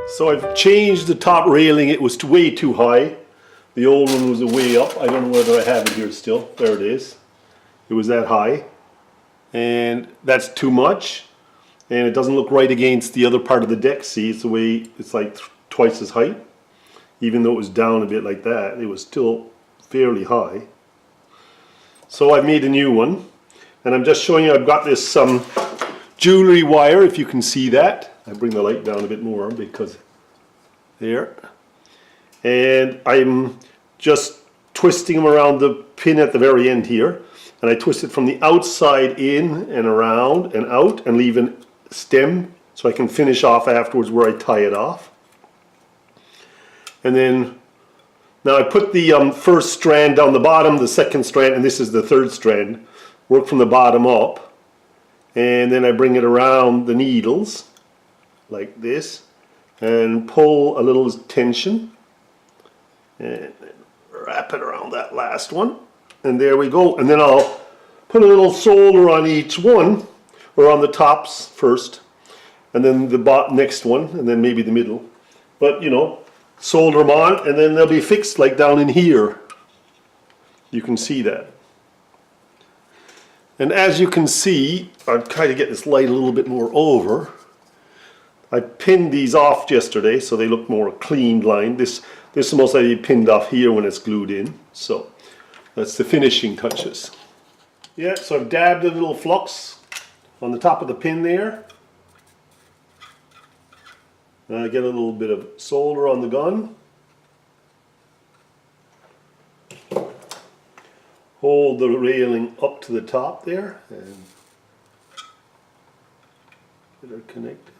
So I've changed the top railing. It was way too high. The old one was way up. I don't know whether I have it here still. There it is. It was that high. And that's too much. And it doesn't look right against the other part of the deck. See, it's the way it's like twice as height. Even though it was down a bit like that, it was still fairly high. So I've made a new one. And I'm just showing you I've got this jewelry wire, if you can see that. I bring the light down a bit more because there. And I'm just twisting them around the pin at the very end here. And I twist it from the outside in and around and out and leave a stem so I can finish off afterwards where I tie it off. And then now I put the first strand down the bottom, the second strand, and this is the third strand. Work from the bottom up. And then I bring it around the needles like this and pull a little tension and wrap it around that last one, and there we go. And then I'll put a little solder on each one, or on the tops first, and then the next one, and then maybe the middle. But you know, solder them on, and then they'll be fixed like down in here. You can see that. And as you can see, I'll try to get this light a little bit more over. I pinned these off yesterday so they look more clean line. This is most likely pinned off here when it's glued in. So that's the finishing touches. Yeah, so I've dabbed a little flux on the top of the pin there. And I get a little bit of solder on the gun. Hold the railing up to the top there and get her connected.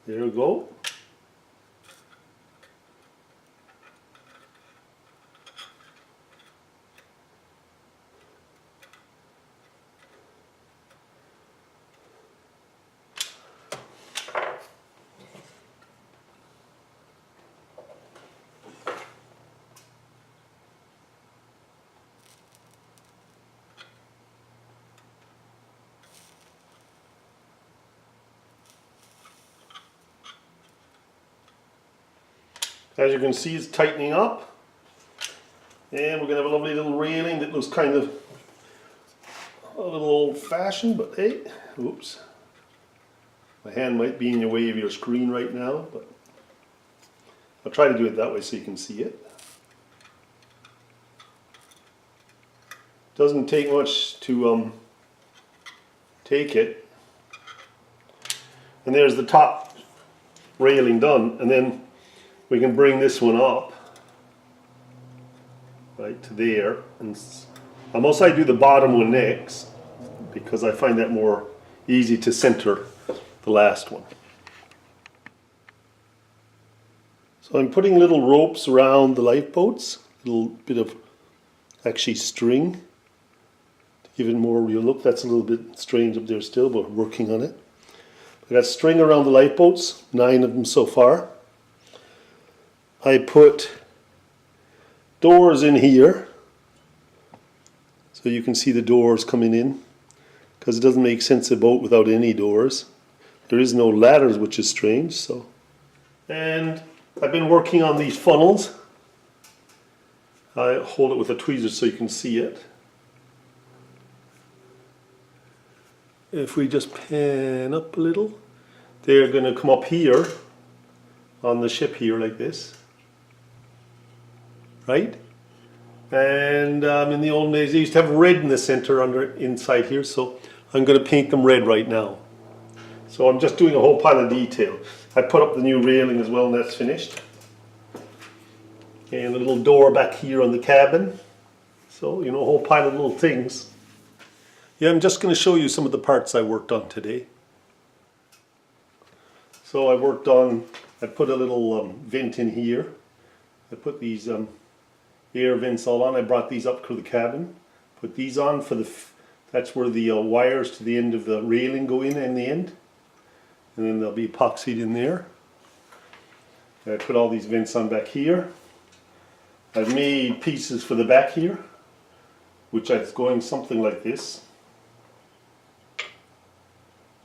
There we go. As you can see, it's tightening up, and we're going to have a lovely little railing that looks kind of a little old-fashioned, but hey, oops, my hand might be in the way of your screen right now, but I'll try to do it that way so you can see it. Doesn't take much to take it, and there's the top railing done, and then we can bring this one up right to there, and almost I do the bottom one next because I find that more easy to center the last one. So I'm putting little ropes around the lifeboats, a little bit of actually string to give it more real look. That's a little bit strange up there still, but we're working on it. I got string around the lifeboats, 9 of them so far. I put doors in here so you can see the doors coming in, because it doesn't make sense a boat without any doors. There is no ladders, which is strange. So, and I've been working on these funnels. I hold it with a tweezer so you can see it. If we just pan up a little, they're going to come up here on the ship here like this. Right? And in the old days they used to have red in the center inside here, so I'm going to paint them red right now. So I'm just doing a whole pile of detail. I put up the new railing as well, and that's finished. And a little door back here on the cabin. So, you know, a whole pile of little things. Yeah, I'm just going to show you some of the parts I worked on today. So I put a little vent in here. I put these air vents all on. I brought these up to the cabin. Put these on for that's where the wires to the end of the railing go in the end. And then they'll be epoxied in there. And I put all these vents on back here. I've made pieces for the back here, which is going something like this.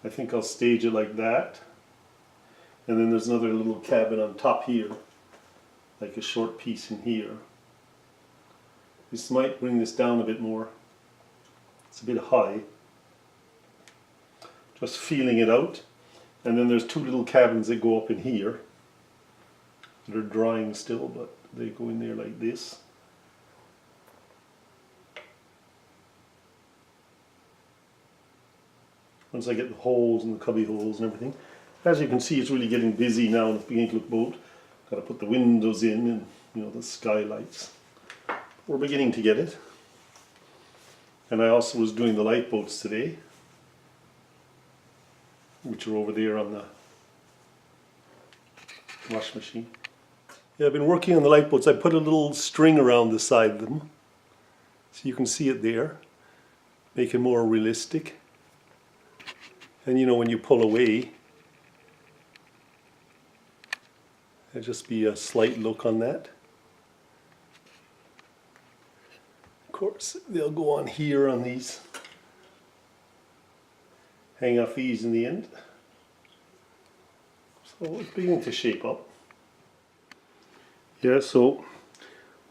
I think I'll stage it like that. And then there's another little cabin on top here, like a short piece in here. This might bring this down a bit more. It's a bit high. Just feeling it out. And then there's two little cabins that go up in here. They're drying still, but they go in there like this. Once I get the holes and the cubby holes and everything. As you can see, it's really getting busy now and it's beginning to look boat. Got to put the windows in and, you know, the skylights. We're beginning to get it. And I also was doing the lifeboats today, which are over there on the wash machine. Yeah, I've been working on the lifeboats. I put a little string around the side of them, so you can see it there, make it more realistic. And you know, when you pull away, there'll just be a slight look on that. Of course, they'll go on here on these, hang off these in the end. So it's beginning to shape up. Yeah, so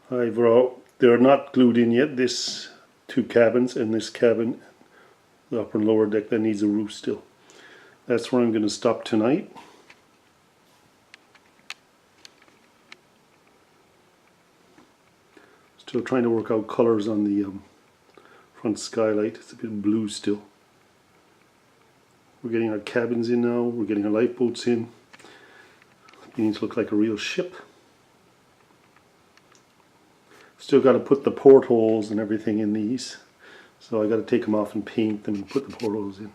they're not glued in yet. This two cabins and this cabin, the upper and lower deck, that needs a roof still. That's where I'm going to stop tonight. Still trying to work out colors on the front skylight. It's a bit blue still. We're getting our cabins in now. We're getting our lifeboats in. Beginning to look like a real ship. Still got to put the portholes and everything in these. So I got to take them off and paint them and put the portholes in.